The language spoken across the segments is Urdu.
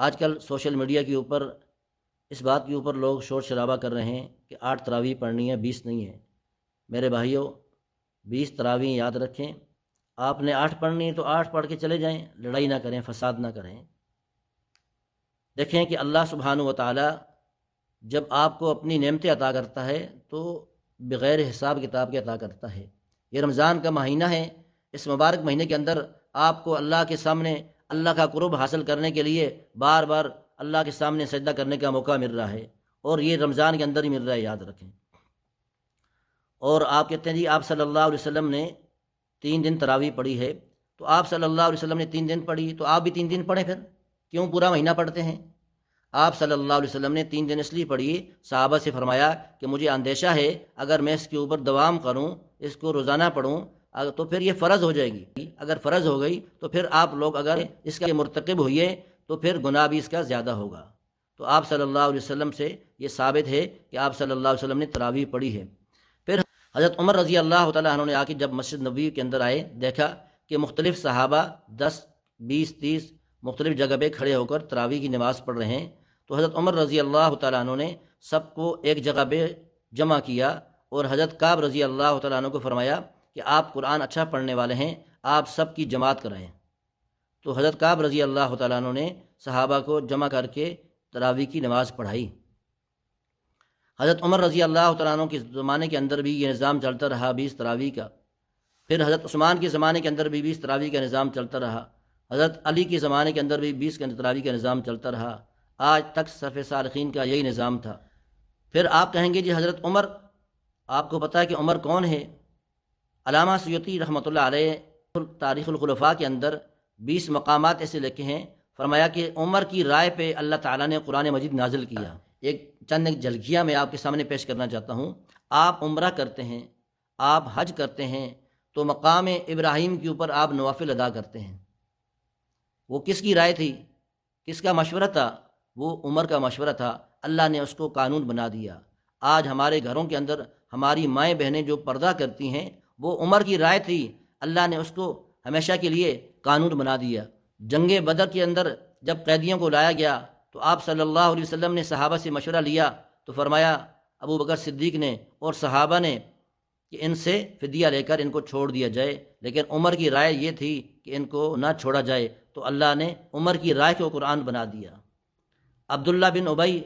آج کل سوشل میڈیا کے اوپر اس بات کے اوپر لوگ شور شرابہ کر رہے ہیں کہ 8 تراویح پڑھنی ہے، 20 نہیں ہے۔ میرے بھائیوں، 20 تراویح یاد رکھیں، آپ نے 8 پڑھنی ہے تو 8 پڑھ کے چلے جائیں، لڑائی نہ کریں، فساد نہ کریں۔ دیکھیں کہ اللہ سبحانہ و تعالی جب آپ کو اپنی نعمتیں عطا کرتا ہے تو بغیر حساب کتاب کے عطا کرتا ہے۔ یہ رمضان کا مہینہ ہے، اس مبارک مہینے کے اندر آپ کو اللہ کے سامنے اللہ کا قرب حاصل کرنے کے لیے بار بار اللہ کے سامنے سجدہ کرنے کا موقع مل رہا ہے، اور یہ رمضان کے اندر ہی مل رہا ہے، یاد رکھیں۔ اور آپ کہتے ہیں جی آپ صلی اللہ علیہ وسلم نے 3 دن تراویح پڑھی ہے، تو آپ صلی اللہ علیہ وسلم نے 3 دن پڑھی تو آپ بھی 3 دن پڑھیں، پھر کیوں پورا مہینہ پڑھتے ہیں؟ آپ صلی اللہ علیہ وسلم نے 3 دن اس لیے پڑھی، صحابہ سے فرمایا کہ مجھے اندیشہ ہے اگر میں اس کے اوپر دوام کروں، اس کو روزانہ پڑھوں تو پھر یہ فرض ہو جائے گی، اگر فرض ہو گئی تو پھر آپ لوگ اگر اس کے مرتکب ہوئے تو پھر گناہ بھی اس کا زیادہ ہوگا۔ تو آپ صلی اللہ علیہ وسلم سے یہ ثابت ہے کہ آپ صلی اللہ علیہ وسلم نے تراویح پڑھی ہے۔ پھر حضرت عمر رضی اللہ تعالیٰ عنہ نے آ کے جب مسجد نبوی کے اندر آئے، دیکھا کہ مختلف صحابہ 10 20 30 مختلف جگہ پہ کھڑے ہو کر تراویح کی نماز پڑھ رہے ہیں، تو حضرت عمر رضی اللہ تعالیٰ عنہ نے سب کو ایک جگہ پہ جمع کیا اور حضرت کعب رضی اللہ تعالیٰ عنہ کو فرمایا کہ آپ قرآن اچھا پڑھنے والے ہیں، آپ سب کی جماعت کرائیں۔ تو حضرت کعب رضی اللہ تعالیٰ عنہ نے صحابہ کو جمع کر کے تراویح کی نماز پڑھائی۔ حضرت عمر رضی اللہ تعالیٰ عنہ کے زمانے کے اندر بھی یہ نظام چلتا رہا 20 تراویح کا۔ پھر حضرت عثمان کے زمانے کے اندر بھی 20 تراویح کا نظام چلتا رہا۔ حضرت علی کے زمانے کے اندر بھی 20 تراویح کا نظام چلتا رہا۔ آج تک سلف صالحین کا یہی نظام تھا۔ پھر آپ کہیں گے جی حضرت عمر، آپ کو پتہ ہے کہ عمر کون ہے؟ علامہ سیوطی رحمۃ اللہ علیہ تاریخ الخلفاء کے اندر 20 مقامات ایسے لکھے ہیں، فرمایا کہ عمر کی رائے پہ اللہ تعالیٰ نے قرآن مجید نازل کیا۔ چند جھلکیاں میں آپ کے سامنے پیش کرنا چاہتا ہوں۔ آپ عمرہ کرتے ہیں، آپ حج کرتے ہیں، تو مقام ابراہیم کے اوپر آپ نوافل ادا کرتے ہیں۔ وہ کس کی رائے تھی؟ کس کا مشورہ تھا؟ وہ عمر کا مشورہ تھا۔ اللہ نے اس کو قانون بنا دیا۔ آج ہمارے گھروں کے اندر ہماری مائیں بہنیں جو پردہ کرتی ہیں، وہ عمر کی رائے تھی، اللہ نے اس کو ہمیشہ کے لیے قانون بنا دیا۔ جنگ بدر کے اندر جب قیدیوں کو لایا گیا تو آپ صلی اللہ علیہ وسلم نے صحابہ سے مشورہ لیا، تو فرمایا ابو بکر صدیق نے اور صحابہ نے کہ ان سے فدیہ لے کر ان کو چھوڑ دیا جائے، لیکن عمر کی رائے یہ تھی کہ ان کو نہ چھوڑا جائے، تو اللہ نے عمر کی رائے کو قرآن بنا دیا۔ عبداللہ بن ابی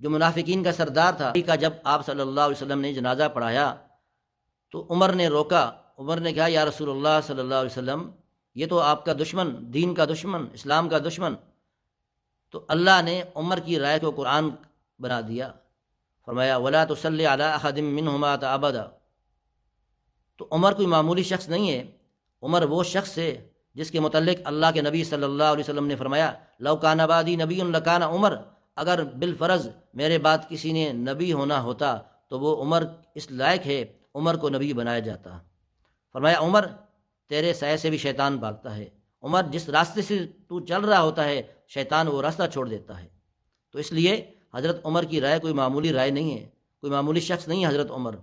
جو منافقین کا سردار تھا، کا جب آپ صلی اللہ علیہ وسلم نے جنازہ پڑھایا تو عمر نے روکا۔ عمر نے کہا یا رسول اللہ صلی اللہ علیہ وسلم، یہ تو آپ کا دشمن، دین کا دشمن، اسلام کا دشمن۔ تو اللہ نے عمر کی رائے کو قرآن بنا دیا، فرمایا ولا تصلی علی احد منہم مات ابدا۔ تو عمر کوئی معمولی شخص نہیں ہے، عمر وہ شخص ہے جس کے متعلق اللہ کے نبی صلی اللہ علیہ وسلم نے فرمایا لو کان بعدی نبی لکان عمر، اگر بالفرض میرے بعد کسی نے نبی ہونا ہوتا تو وہ عمر اس لائق ہے، عمر کو نبی بنایا جاتا۔ فرمایا عمر تیرے سائے سے بھی شیطان بھاگتا ہے، عمر جس راستے سے تو چل رہا ہوتا ہے شیطان وہ راستہ چھوڑ دیتا ہے۔ تو اس لیے حضرت عمر کی رائے کوئی معمولی رائے نہیں ہے، کوئی معمولی شخص نہیں ہے حضرت عمر۔